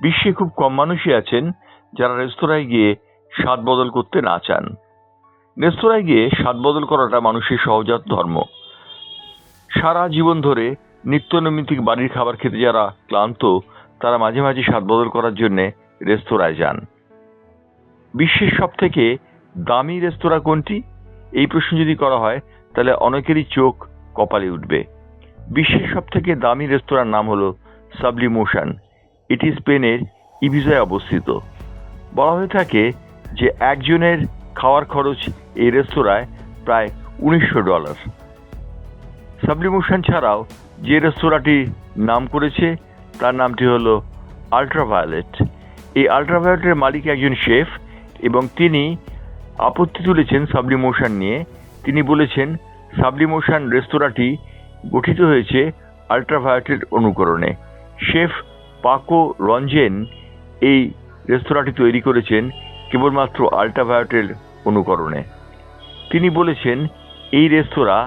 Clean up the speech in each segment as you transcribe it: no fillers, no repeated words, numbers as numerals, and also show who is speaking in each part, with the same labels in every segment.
Speaker 1: বিশ্বে খুব কম মানুষই আছেন যারা রেস্তোরাঁয় গিয়ে স্বাদ বদল করতে না চান। রেস্তোরাঁয় গিয়ে স্বাদ বদল করাটা মানুষের সহজাত ধর্ম। সারা জীবন ধরে নিত্যনৈমিত্তিক বাড়ির খাবার খেতে যারা ক্লান্ত, তারা মাঝে মাঝে স্বাদ বদল করার জন্য রেস্তোরাঁয় যান। বিশ্বের সব থেকে দামি রেস্তোরাঁ কোনটি? এই প্রশ্ন যদি করা হয় তাহলে অনেকেরই চোখ কপালে উঠবে। বিশ্বের সব থেকে দামি রেস্তোরাঁর নাম হলো সাবলিমোশন। এটি স্পেনের ইবিজায় অবস্থিত। বলা হয়ে থাকে যে একজনের খাওয়ার খরচ এই রেস্তোরাঁয় প্রায় $1900। সাবলিমোশন ছাড়াও যে রেস্তোরাঁটি নাম করেছে তার নামটি হলো আল্ট্রাভায়োলেট। এই আল্ট্রাভায়োলেটের মালিক একজন শেফ এবং তিনি আপত্তি তুলেছেন সাবলিমোশন নিয়ে। তিনি বলেছেন সাবলিমোশন রেস্তোরাঁটি গঠিত হয়েছে আল্ট্রাভায়োলেটের অনুকরণে। শেফ পাকো রঞ্জেন এই রেস্তোরাঁটি তৈরি করেছেন কেবলমাত্র আল্ট্রাভায়োলেটের অনুকরণে। তিনি বলেছেন এই রেস্তোরাঁ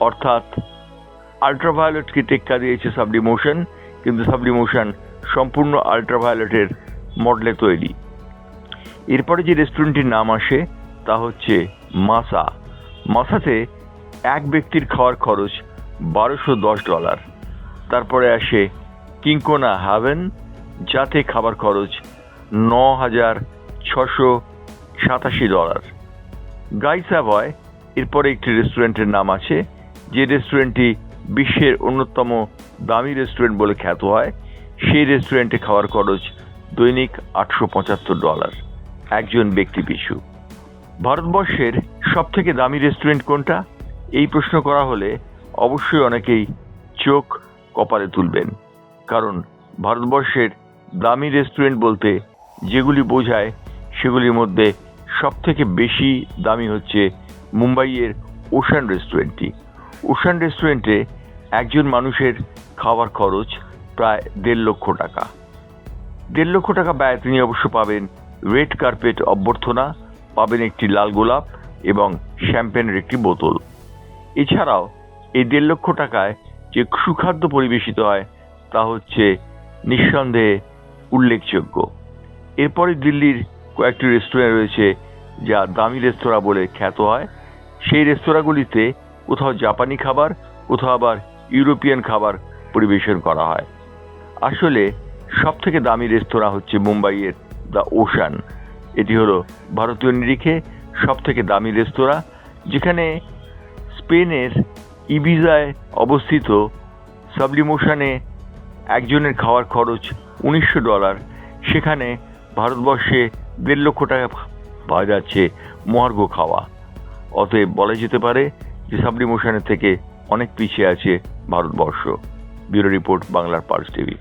Speaker 1: অর্থাৎ আল্ট্রাভায়োলেটকে টেক্কা দিয়েছে সাবলিমোশন, কিন্তু সাবলিমোশন সম্পূর্ণ আল্ট্রাভায়োলেটের মডেলে তৈরি। এরপরে যে রেস্টুরেন্টটির নাম আসে তা হচ্ছে মাসা। মাসাতে এক ব্যক্তির খাওয়ার খরচ $1210। তারপরে আসে কিঙ্কোনা হাভেন, যাতে খাবার খরচ $9687। গাই সাভয় এরপরে একটি রেস্টুরেন্টের নাম আছে, যে রেস্টুরেন্টটি বিশ্বের অন্যতম দামি রেস্টুরেন্ট বলে খ্যাত হয়। সেই রেস্টুরেন্টে খাওয়ার খরচ দৈনিক $875 একজন ব্যক্তি পিছু। ভারতবর্ষের সব থেকে দামি রেস্টুরেন্ট কোনটা? এই প্রশ্ন করা হলে অবশ্যই অনেকেই চোখ কপালে তুলবেন, কারণ ভারতবর্ষের দামি রেস্টুরেন্ট বলতে যেগুলি বোঝায় সেগুলির মধ্যে সব থেকে বেশি দামি হচ্ছে মুম্বাইয়ের ওশান রেস্টুরেন্টটি। ওশান রেস্টুরেন্টে একজন মানুষের খাওয়ার খরচ প্রায় $1.5 লক্ষ। $1.5 লক্ষ ব্যয় তিনি অবশ্য পাবেন রেড কার্পেট অভ্যর্থনা, পাবেন একটি লাল গোলাপ এবং শ্যাম্পেনের একটি বোতল। এছাড়াও এই $1.5 লক্ষ যে সুখাদ্য পরিবেশিত হয় তা হচ্ছে নিঃসন্দেহে উল্লেখযোগ্য। এরপরে দিল্লির কয়েকটি রেস্তোরাঁ রয়েছে যা দামি রেস্তোরাঁ বলে খ্যাত হয়। সেই রেস্তোরাঁগুলিতে কোথাও জাপানি খাবার, কোথাও আবার ইউরোপিয়ান খাবার পরিবেশন করা হয়। আসলে সব থেকে দামি রেস্তোরাঁ হচ্ছে মুম্বাইয়ের দ্য ওশান। এটি হলো ভারতীয় নিরিখে সব থেকে দামি রেস্তোরাঁ, যেখানে স্পেনের ইবিজায় অবস্থিত। সাবলিমোশনে একজনের খাওয়ার খরচ $1900, সেখানে ভারতবর্ষে $1.5 লক্ষ পাওয়া যাচ্ছে মহার্ঘ খাওয়া। অতএব বলা যেতে পারে যে সাবলিমোশনের থেকে অনেক পিছিয়ে আছে ভারতবর্ষ। ব্যুরো রিপোর্ট, বাংলার পালস টিভি।